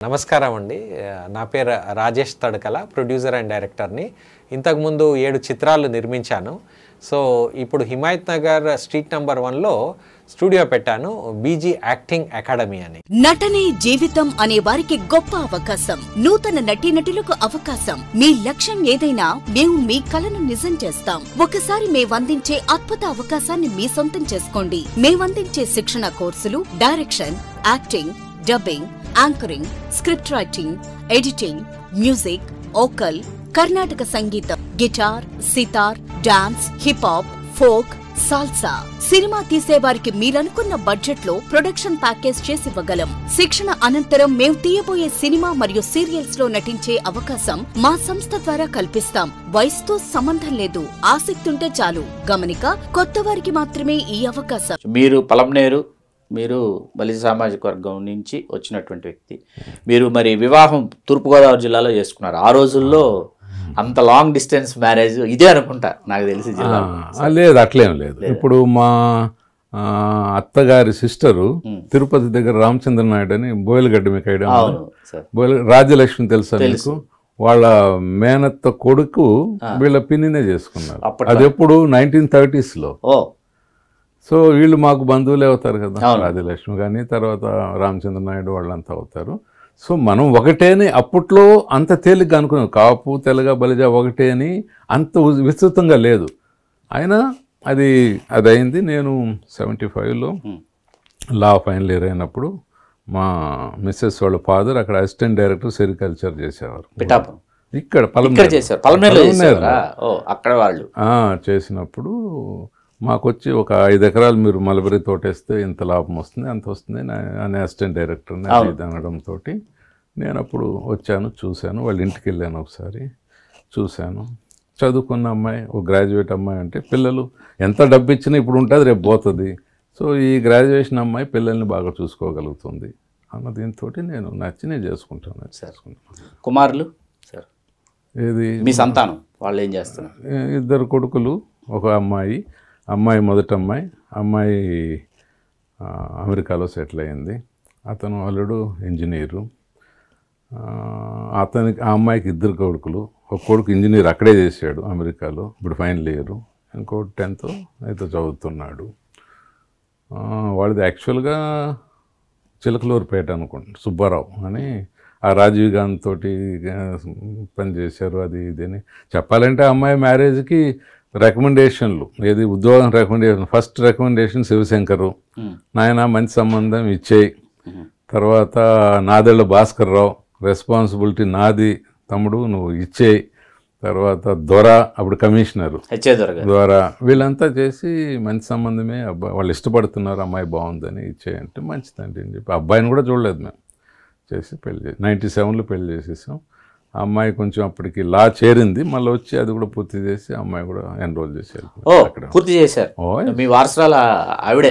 నమస్కారం అండి. నా పేరు రాజేష్ తడకల, ప్రొడ్యూసర్ అండ్ డైరెక్టర్ని. ఇంతకుముందు 7 చిత్రాలు నిర్మించాను. సో ఇప్పుడు హిమాయత్ నగర్ స్ట్రీట్ నెంబర్ 1లో స్టూడియో పెట్టాను, బీజీ యాక్టింగ్ అకాడమీ అని. నటనే జీవితం అనే వారికి గొప్ప అవకాశం, నూతన నటీనటులకు అవకాశం. మీ లక్ష్యం ఏదైనా మేము మీ కలను నిజం చేస్తాం. ఒకసారి మేమందించే అద్భుత అవకాశాన్ని మీ సొంతం చేసుకోండి. మేమందించే శిక్షణ కోర్సులు direction, acting, dubbing, anchoring, script writing, editing, music, vocal, Karnataka సంగీతం, guitar, sitar, dance, hip hop, folk, salsa. Cinema తీసేవారికి మీరనుకున్న బడ్జెట్ లో ప్రొడక్షన్ ప్యాకేజ్ చేసివ్వగలం. శిక్షణ అనంతరం మేము తీయబోయే సినిమా మరియు సీరియల్స్ లో నటించే అవకాశం మా సంస్థ ద్వారా కల్పిస్తాం. వయసుతో సంబంధం లేదు, ఆసక్తి ఉంటే చాలు. గమనిక, కొత్త వారికి మాత్రమే ఈ అవకాశం. మీరు పలమనేరు, మీరు బలిజ సామాజిక వర్గం నుంచి వచ్చినటువంటి వ్యక్తి. మీరు మరి వివాహం తూర్పుగోదావరి జిల్లాలో చేసుకున్నారు. ఆ రోజుల్లో అంత లాంగ్ డిస్టెన్స్ మ్యారేజ్ ఇదే అనుకుంటా నాకు తెలిసి జిల్లా. లేదు, అట్లేం లేదు. ఇప్పుడు మా అత్తగారి సిస్టరు తిరుపతి దగ్గర రామచంద్ర నాయుడు అని, బోయలగడ్డ మీకు ఐడియా, రాజ్యలక్ష్మి తెలుసా మీకు? వాళ్ళ మేనత్త కొడుకు వీళ్ళ పిన్నినే చేసుకున్నారు. అది ఎప్పుడు 1930s లో. సో వీళ్ళు మాకు బంధువులే అవుతారు కదా, రాజలక్ష్మి కానీ తర్వాత రామచంద్ర నాయుడు వాళ్ళంతా అవుతారు. సో మనం ఒకటేని అప్పట్లో అంత తేలిగ్గా అనుకున్నాం, కాపు తెలగ బలిజ ఒకటే అని అంత విస్తృతంగా లేదు. అయినా అది అయింది. నేను 75లో లా ఫైనల్ ఇయర్ అయినప్పుడు మా మిస్సెస్ వాళ్ళ ఫాదర్ అక్కడ అసిస్టెంట్ డైరెక్టర్ సెరికల్చర్ చేసేవారు. ఇక్కడ చేసినప్పుడు మాకు వచ్చి ఒక 5 ఎకరాలు మీరు మలబరీ తోటేస్తే ఇంత లాభం వస్తుంది, అంత వస్తుంది అని అసిస్టెంట్ డైరెక్టర్ని అనడంతో నేను అప్పుడు వచ్చాను, చూశాను. వాళ్ళ ఇంటికి వెళ్ళాను, ఒకసారి చూశాను. చదువుకున్న అమ్మాయి, ఒక గ్రాడ్యుయేట్ అమ్మాయి అంటే పిల్లలు ఎంత డబ్బు ఇచ్చినా ఇప్పుడు ఉంటుంది, రేపు పోతుంది. సో ఈ గ్రాడ్యుయేషన్ అమ్మాయి పిల్లల్ని బాగా చూసుకోగలుగుతుంది అన్న దీంతో నేను నేను చేసుకుంటాను. కుమారులు సార్, ఏది మీ సంతానం వాళ్ళు ఏం చేస్తున్నారు? 2 కొడుకులు, ఒక అమ్మాయి. మొదటి అమ్మాయి అమెరికాలో సెటిల్ అయింది. అతను అల్లుడు ఇంజనీరు. ఆ అమ్మాయికి 2 కొడుకులు. ఒక కొడుకు ఇంజనీర్ అక్కడే చేశాడు అమెరికాలో, ఇప్పుడు ఫైనల్ ఇయర్. ఇంకోటి 10th అయితే చదువుతున్నాడు. వాళ్ళది యాక్చువల్గా చిలకలూరుపేట అనుకుంటున్నాను, సుబ్బారావు అని. ఆ రాజీవ్ గాంధీ తోటి పనిచేశారు, అది ఇది అని. చెప్పాలంటే అమ్మాయి మ్యారేజ్కి రికమెండేషన్లు, ఏది ఉద్యోగం రికమెండేషన్, ఫస్ట్ రికమెండేషన్ శివశంకరు, నాయన మంచి సంబంధం ఇచ్చేయి. తర్వాత నాదెళ్ల భాస్కర్ రావు, రెస్పాన్సిబిలిటీ నాది తమ్ముడు, నువ్వు ఇచ్చేయి. తర్వాత దొర, అప్పుడు కమిషనరు దొర, వీళ్ళంతా చేసి మంచి సంబంధమే, అబ్బాయి వాళ్ళు ఇష్టపడుతున్నారు, అమ్మాయి బాగుందని ఇచ్చేయంటే మంచిదండి అని చెప్పి అబ్బాయిని కూడా చూడలేదు మేము. చేసి పెళ్లి 97లో పెళ్లి చేసేసాం. ఆ అమ్మాయి కొంచెం అప్పటికి లా చేరింది, మళ్ళీ వచ్చి అది కూడా పూర్తి చేసి అమ్మాయి కూడా ఎన్రోల్ చేశారు. పూర్తి చేశారు. మీ వారసురాల ఆవిడే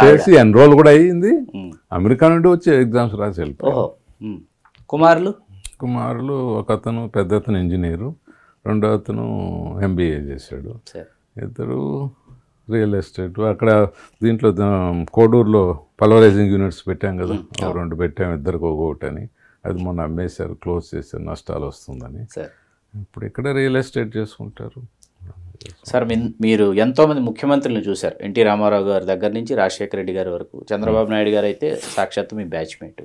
చేసి ఎన్రోల్ కూడా అయ్యింది. అమెరికా నుండి వచ్చి ఎగ్జామ్స్ రాసి వెళ్ళిపోయారు. కుమారులు ఒక అతను పెద్ద అతను ఇంజనీరు, రెండో అతను MBA చేశాడు. 2 రియల్ ఎస్టేట్. అక్కడ దీంట్లో కోడూరులో పల్వరైజింగ్ యూనిట్స్ పెట్టాం కదా, 2 పెట్టాం, 2కి ఒకటి అని. అది మొన్న అమ్మేశారు, క్లోజ్ చేశారు, నష్టాలు వస్తుందని. ఇప్పుడు ఇక్కడ రియల్ ఎస్టేట్ చేసుకుంటారు. సార్, మీరు ఎంతోమంది ముఖ్యమంత్రులను చూశారు, ఎన్టీ రామారావు గారి దగ్గర నుంచి రాజశేఖర రెడ్డి గారి వరకు. చంద్రబాబు నాయుడు గారు అయితే సాక్షాత్తు మీ బ్యాచ్మేట్.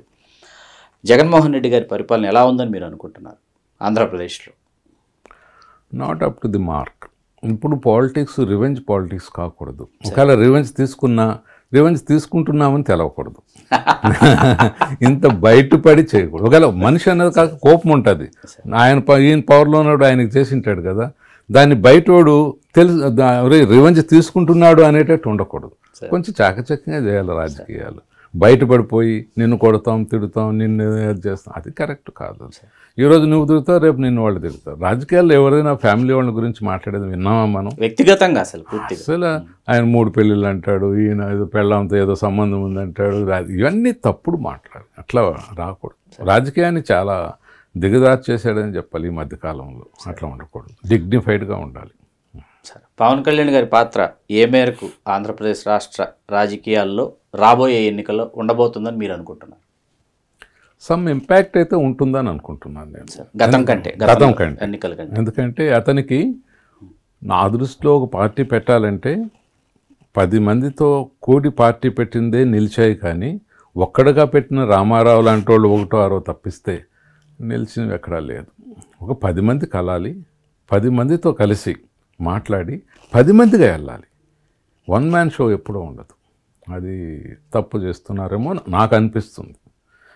జగన్మోహన్ రెడ్డి గారి పరిపాలన ఎలా ఉందని మీరు అనుకుంటున్నారు ఆంధ్రప్రదేశ్లో? Not up to the mark. ఇప్పుడు పాలిటిక్స్ రివెంజ్ పాలిటిక్స్ కాకూడదు. ఒకవేళ రివెంజ్ తీసుకుంటున్నామని తెలవకూడదు. ఇంత బయటపడి చేయకూడదు. ఒకవేళ మనిషి అనేది కాక కోపం ఉంటుంది. ఈయన పవర్లో ఉన్నాడు, ఆయనకి చేసింటాడు కదా, దాన్ని బయటోడు రివెంజ్ తీసుకుంటున్నాడు అనేటట్టు ఉండకూడదు. కొంచెం చాకచక్యంగా చేయాలి రాజకీయాలు. బయటపడిపోయి నిన్ను కొడతాం, తిడుతాం, నిన్ను చేస్తాం, అది కరెక్ట్ కాదు. ఈరోజు నువ్వు తిరుగుతావు, రేపు నిన్ను వాళ్ళు తిరుగుతారు. రాజకీయాల్లో ఎవరైనా ఫ్యామిలీ వాళ్ళ గురించి మాట్లాడేది విన్నామా మనం? వ్యక్తిగతంగా అసలు ఆయన 3 పెళ్ళిళ్ళు అంటాడు, ఈయన ఏదో పెళ్ళంతో ఏదో సంబంధం ఉందంటాడు. ఇవన్నీ తప్పుడు మాట్లాడు, అట్లా రాకూడదు. రాజకీయాన్ని చాలా దిగజార్చి చేశాడని చెప్పాలి ఈ మధ్యకాలంలో. అట్లా ఉండకూడదు, డిగ్నిఫైడ్గా ఉండాలి. పవన్ కళ్యాణ్ గారి పాత్ర ఏ మేరకు ఆంధ్రప్రదేశ్ రాష్ట్ర రాజకీయాల్లో రాబోయే ఎన్నికల్లో ఉండబోతుందని మీరు అనుకుంటున్నారు? సమ్ ఇంపాక్ట్ అయితే ఉంటుందని అనుకుంటున్నాను నేను. గతం కంటే ఎన్నికల కంటే. ఎందుకంటే అతనికి నా దృష్టిలో ఒక పార్టీ పెట్టాలంటే 10 మందితో కూడి పార్టీ పెట్టిందే నిలిచాయి, కానీ ఒక్కడగా పెట్టిన రామారావు లాంటి వాళ్ళు 1-6 తప్పిస్తే నిలిచినవి ఎక్కడా లేదు. ఒక 10 మంది కలాలి, 10 మందితో కలిసి మాట్లాడి 10 మందిగా వెళ్ళాలి. 1 మ్యాన్ షో ఎప్పుడూ ఉండదు. అది తప్పు చేస్తున్నారేమో నాకు అనిపిస్తుంది.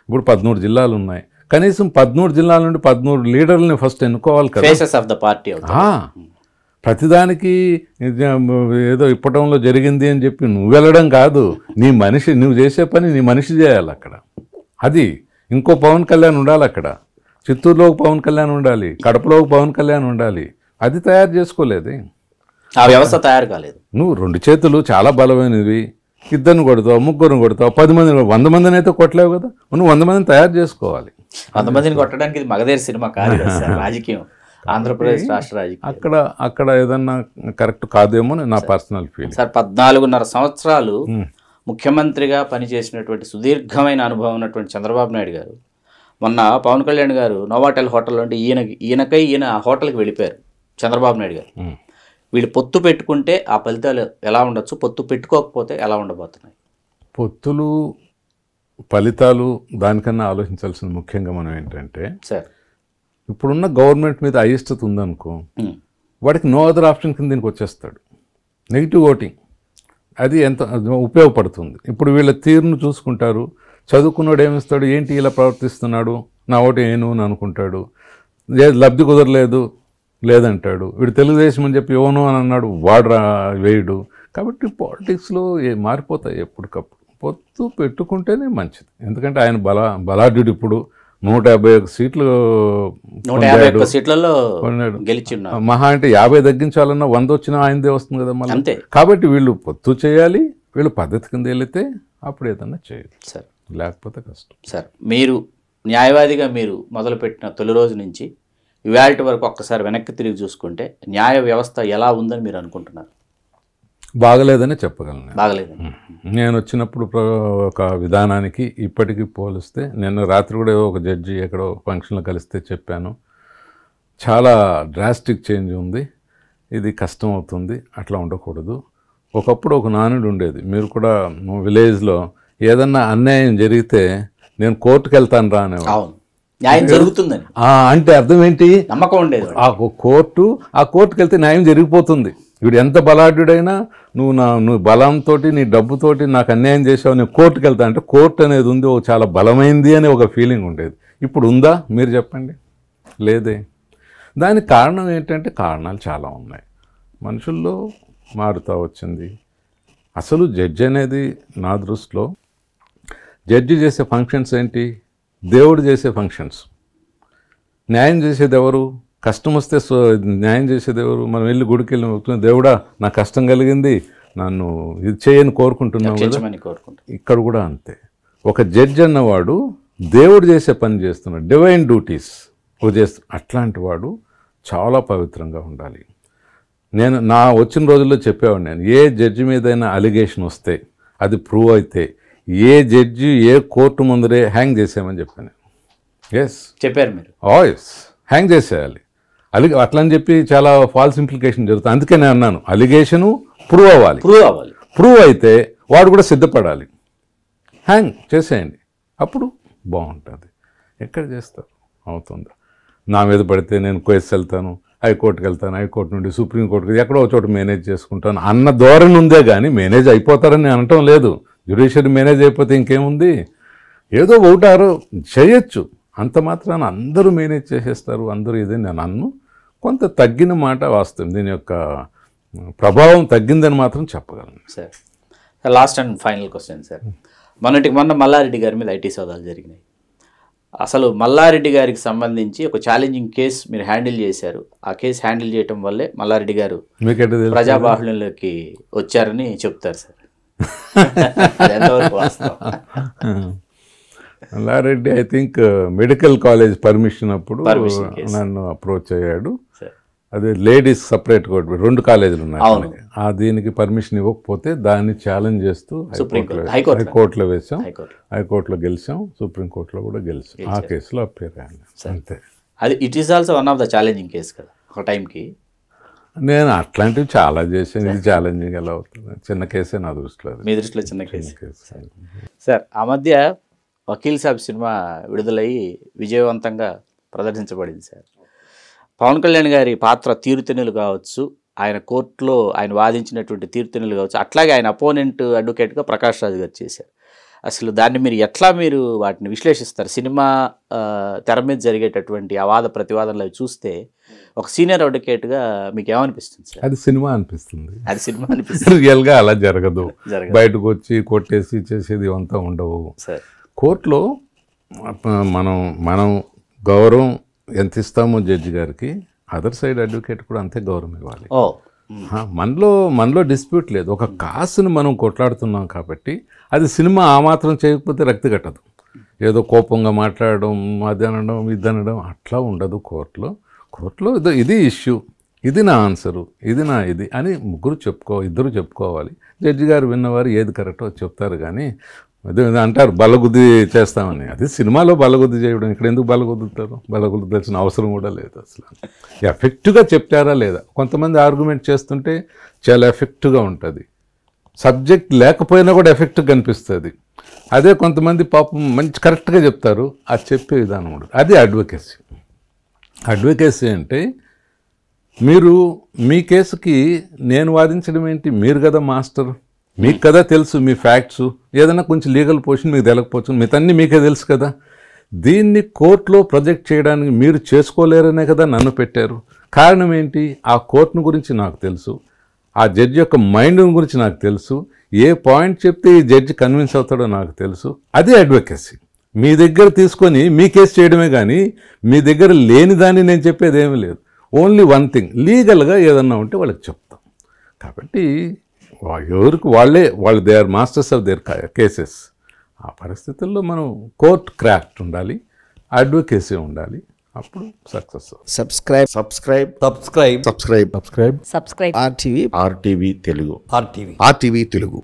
ఇప్పుడు 13 జిల్లాలు ఉన్నాయి, కనీసం 13 జిల్లాల నుండి 13 లీడర్లని ఫస్ట్ ఎన్నుకోవాలి కదా. Faces of the party. ప్రతిదానికి ఏదో ఇప్పటంలో జరిగింది అని చెప్పి నువ్వు వెళ్ళడం కాదు, నువ్వు చేసే పని నీ మనిషి చేయాలి అక్కడ. అది ఇంకో పవన్ కళ్యాణ్ ఉండాలి అక్కడ. చిత్తూరులో ఒక పవన్ కళ్యాణ్ ఉండాలి, కడపలో ఒక పవన్ కళ్యాణ్ ఉండాలి. అది తయారు చేసుకోలేదు, ఆ వ్యవస్థ తయారు కాలేదు. నువ్వు 2 చేతులు చాలా బలమైనవి, 2 కొడతావు, 3 కొడతావు, 10 మంది 100 మందిని అయితే కొట్టలేవు కదా. నువ్వు 100 మందిని తయారు చేసుకోవాలి. 100 మందిని కొట్టడానికి ఇది మగధీర సినిమా కాదు కదా సార్, రాజకీయం, ఆంధ్రప్రదేశ్ రాష్ట్ర రాజకీయం. అక్కడ ఏదన్నా కరెక్ట్ కాదేమో నా పర్సనల్ ఫీలింగ్. సార్ 14.5 సంవత్సరాలు ముఖ్యమంత్రిగా పనిచేసినటువంటి సుదీర్ఘమైన అనుభవం ఉన్నటువంటి చంద్రబాబు నాయుడు గారు మొన్న పవన్ కళ్యాణ్ గారు నోవాటెల్ హోటల్ అంటే ఈయన ఆ హోటల్కి వెళ్ళిపోయారు చంద్రబాబు నాయుడు గారు. వీళ్ళు పొత్తు పెట్టుకుంటే ఆ ఫలితాలు ఎలా ఉండొచ్చు, పొత్తు పెట్టుకోకపోతే ఎలా ఉండబోతున్నాయి? పొత్తులు ఫలితాలు దానికన్నా ఆలోచించాల్సిన ముఖ్యంగా మనం ఏంటంటే, సార్ ఇప్పుడున్న గవర్నమెంట్ మీద అయిష్టత ఉందనుకో, వాడికి నో అదర్ ఆప్షన్ కింద దీనికి వచ్చేస్తాడు. నెగిటివ్ ఓటింగ్ అది ఎంత ఉపయోగపడుతుంది. ఇప్పుడు వీళ్ళ తీరును చూసుకుంటారు. చదువుకున్నాడు ఏమిస్తాడు, ఏంటి ఇలా ప్రవర్తిస్తున్నాడు, నా ఓటు ఏను అని అనుకుంటాడు. లబ్ధి కుదరలేదు లేదంటాడు. వీడు తెలుగుదేశం అని చెప్పి ఏమో అని అన్నాడు, వాడు వేయడు. కాబట్టి పాలిటిక్స్లో మారిపోతాయి ఎప్పటికప్పుడు. పొత్తు పెట్టుకుంటేనే మంచిది. ఎందుకంటే ఆయన బలాఢ్యుడు. ఇప్పుడు 151 సీట్లు గెలిచిన్నాడు. మహా అంటే 50 తగ్గించాలన్నా 100 వచ్చినా ఆయనదే వస్తుంది కదా మళ్ళీ. కాబట్టి వీళ్ళు పొత్తు చేయాలి, వీళ్ళు పద్ధతి కింద వెళితే అప్పుడు ఏదన్నా చేయాలి సార్, లేకపోతే కష్టం. సార్ మీరు న్యాయవాదిగా మీరు మొదలుపెట్టిన తొలి రోజు నుంచి ఇవాళ వరకు ఒక్కసారి వెనక్కి తిరిగి చూసుకుంటే న్యాయ వ్యవస్థ ఎలా ఉందని మీరు అనుకుంటున్నారు? బాగలేదని చెప్పగలను. బాగలేదని నేను వచ్చినప్పుడు ఒక విధానానికి ఇప్పటికీ పోలిస్తే, నిన్న రాత్రి కూడా ఒక జడ్జి ఎక్కడో ఫంక్షన్లో కలిస్తే చెప్పాను, చాలా డ్రాస్టిక్ చేంజ్ ఉంది, ఇది కష్టం అవుతుంది, అట్లా ఉండకూడదు. ఒకప్పుడు ఒక నానుడు ఉండేది, మీరు కూడా విలేజ్లో ఏదన్నా అన్యాయం జరిగితే నేను కోర్టుకు వెళ్తాను రా అనేవాడు. న్యాయం జరుగుతుందని అంటే అర్థం ఏంటి? నమ్మకం ఉండేది. ఆ కోర్టుకు వెళ్తే న్యాయం జరిగిపోతుంది. వీడు ఎంత బలాఢ్యుడైనా నువ్వు బలంతో నీ డబ్బుతోటి నాకు అన్యాయం చేసావు, నేను కోర్టుకు వెళ్తా అంటే కోర్టు అనేది ఉంది, ఓ చాలా బలమైంది అని ఒక ఫీలింగ్ ఉండేది. ఇప్పుడు ఉందా మీరు చెప్పండి? లేదే. దానికి కారణం ఏంటంటే కారణాలు చాలా ఉన్నాయి. మనుషుల్లో మారుతూ వచ్చింది. అసలు జడ్జి అనేది నా దృష్టిలో జడ్జి చేసే ఫంక్షన్స్ ఏంటి? దేవుడు చేసే ఫంక్షన్స్. న్యాయం చేసేది ఎవరు? కష్టం వస్తే న్యాయం చేసేది ఎవరు? మనం వెళ్ళి గుడికి వెళ్ళి దేవుడా నాకు కష్టం కలిగింది, నన్ను ఇది చేయని కోరుకుంటున్నాం కదా. ఇక్కడ కూడా అంతే. ఒక జడ్జి అన్నవాడు దేవుడు చేసే పని చేస్తున్నాడు, డివైన్ డ్యూటీస్ చేస్తున్నాడు. అట్లాంటి వాడు చాలా పవిత్రంగా ఉండాలి. నేను వచ్చిన రోజుల్లో చెప్పేవాడు, నేను ఏ జడ్జి మీదైనా అలిగేషన్ వస్తే అది ప్రూవ్ అయితే ఏ జడ్జి ఏ కోర్టు ముందరే హ్యాంగ్ చేసేయమని చెప్పాను. ఎస్ చెప్పారు మీరు. ఎస్, హ్యాంగ్ చేసేయాలి. అట్లా అని చెప్పి చాలా ఫాల్స్ ఇంప్లికేషన్ జరుగుతుంది. అందుకే నేను అన్నాను, అలిగేషను ప్రూవ్ అవ్వాలి. ప్రూవ్ అయితే వాడు కూడా సిద్ధపడాలి. హ్యాంగ్ చేసేయండి, అప్పుడు బాగుంటుంది. ఎక్కడ చేస్తారు? అవుతుందా? నా మీద పడితే నేను కేసు వెళ్తాను, హైకోర్టుకి వెళ్తాను, హైకోర్టు నుండి సుప్రీంకోర్టుకి ఎక్కడో చోట మేనేజ్ చేసుకుంటాను అన్న ధోరణి ఉందే కానీ మేనేజ్ అయిపోతారని నేను అనటం లేదు. జ్యుడిషియరీ మేనేజ్ అయిపోతే ఇంకేముంది? ఏదో ఒకటారో చేయొచ్చు, అంత మాత్రాన అందరూ మేనేజ్ చేసేస్తారు అందరూ ఇదే నేను అన్ను. కొంత తగ్గిన మాట వాస్తవం, దీని యొక్క ప్రభావం తగ్గిందని మాత్రం చెప్పగలను. Sir last and final question sir, మొన్న మల్లారెడ్డి గారి మీద ఐటీ సోదాలు జరిగినాయి. అసలు మల్లారెడ్డి గారికి సంబంధించి ఒక ఛాలెంజింగ్ కేసు మీరు హ్యాండిల్ చేశారు. ఆ కేసు హ్యాండిల్ చేయటం వల్లే మల్లారెడ్డి గారు ప్రజాబాహుళ్యంలోకి వచ్చారని చెప్తారు sir. Mallareddy I think medical college permission అప్పుడు నన్ను అప్రోచ్ అయ్యాడు. అదే లేడీస్ సపరేట్ కోర్టు 2 కాలేజీలు ఉన్నాయి మనకి. ఆ దీనికి పర్మిషన్ ఇవ్వకపోతే దాన్ని ఛాలెంజ్ చేస్తూ హైకోర్టులో వేసాం, హైకోర్టులో గెలిచాం, సుప్రీంకోర్టులో కూడా గెలిచాం. ఆ కేసులో అప్పేర్ అయ్యాను అంతే. అది it is also one of the challenging case కదా ఒక టైంకి. నేను అట్లాంటివి చాలా చేశాను, ఇది ఛాలెంజింగ్ ఎలా అవుతుంది? చిన్న కేసే నా దృష్టిలో. మీ దృష్టిలో చిన్న కేసు. సార్ ఆ మధ్య వకీల్ సాబ్ సినిమా విడుదలయ్యి విజయవంతంగా ప్రదర్శించబడింది సార్. పవన్ కళ్యాణ్ గారి పాత్ర తీరుతెన్నులు కావచ్చు, ఆయన కోర్టులో ఆయన వాదించినటువంటి తీరుతెన్నులు కావచ్చు, అట్లాగే ఆయన అపోనెంట్ అడ్వకేట్గా ప్రకాష్ రాజ్ గారు చేశారు. అసలు దాన్ని మీరు వాటిని విశ్లేషిస్తారు? సినిమా తెర మీద జరిగేటటువంటి అవాద ప్రతివాదనలు అవి చూస్తే ఒక సీనియర్ అడ్వకేట్గా మీకు ఏమనిపిస్తుంది సార్? అది సినిమా అనిపిస్తుంది. అది సినిమా అనిపిస్తుంది. రియల్గా అలా జరగదు. బయటకు వచ్చి కొట్టేసి చేసేది అంతా ఉండవు. కోర్టులో మనం గౌరవం ఎంత ఇస్తామో జడ్జి గారికి, అదర్ సైడ్ అడ్వకేట్ కూడా అంతే గౌరవం ఇవ్వాలి. మనలో డిస్ప్యూట్ లేదు. ఒక కాసును మనం కొట్లాడుతున్నాం కాబట్టి అది సినిమా ఆ మాత్రం చేయకపోతే రక్తి కట్టదు. ఏదో కోపంగా మాట్లాడడం, అది అనడం, ఇది అనడం అట్లా ఉండదు. కోర్టులో ఇది ఇష్యూ, ఇది నా ఆన్సరు, ఇది నా ఇది అని ఇద్దరు చెప్పుకోవాలి. జడ్జి గారు విన్నవారు ఏది కరెక్టో చెప్తారు. కానీ అదే అంటారు బల్లగుద్ది చేస్తామని. అది సినిమాలో బల్లగుద్ది చేయడం, ఇక్కడ ఎందుకు బల్లగుద్దుతారు? బల్లగుద్దాల్సిన అవసరం కూడా లేదు. అసలు ఎఫెక్ట్గా చెప్పారా లేదా? కొంతమంది ఆర్గ్యుమెంట్ చేస్తుంటే చాలా ఎఫెక్ట్గా ఉంటుంది, సబ్జెక్ట్ లేకపోయినా కూడా ఎఫెక్ట్గా కనిపిస్తుంది. అదే కొంతమంది పాపం మంచి కరెక్ట్గా చెప్తారు, అది చెప్పే విధానం ఉండదు. అది అడ్వకేసీ. అడ్వకేసీ అంటే మీరు మీ కేసుకి నేను వాదించడం ఏంటి? మీరు కదా మాస్టర్, మీకు కదా తెలుసు మీ ఫ్యాక్ట్స్. ఏదైనా కొంచెం లీగల్ పొజిషన్ మీకు తెలియకపోవచ్చు, మిగతాన్ని మీకే తెలుసు కదా. దీన్ని కోర్టులో ప్రొజెక్ట్ చేయడానికి మీరు చేసుకోలేరనే కదా నన్ను పెట్టారు. కారణం ఏంటి? ఆ కోర్టును గురించి నాకు తెలుసు, ఆ జడ్జి యొక్క మైండ్ గురించి నాకు తెలుసు, ఏ పాయింట్ చెప్తే ఈ జడ్జి కన్విన్స్ అవుతాడో నాకు తెలుసు. అదే అడ్వకేసీ. మీ దగ్గర తీసుకొని మీ కేసు చేయడమే కానీ మీ దగ్గర లేని దాన్ని నేను చెప్పేది ఏమీ లేదు. ఓన్లీ వన్ థింగ్, లీగల్గా ఏదన్నా ఉంటే వాళ్ళకి చెప్తాం. కాబట్టి ఎవరికి వాళ్ళు they are masters of their cases. ఆ పరిస్థితుల్లో మనం కోర్ట్ క్రాఫ్ట్ ఉండాలి, అడ్వకేసీ ఉండాలి, అప్పుడు success. Subscribe RTV Telugu. RTV Telugu.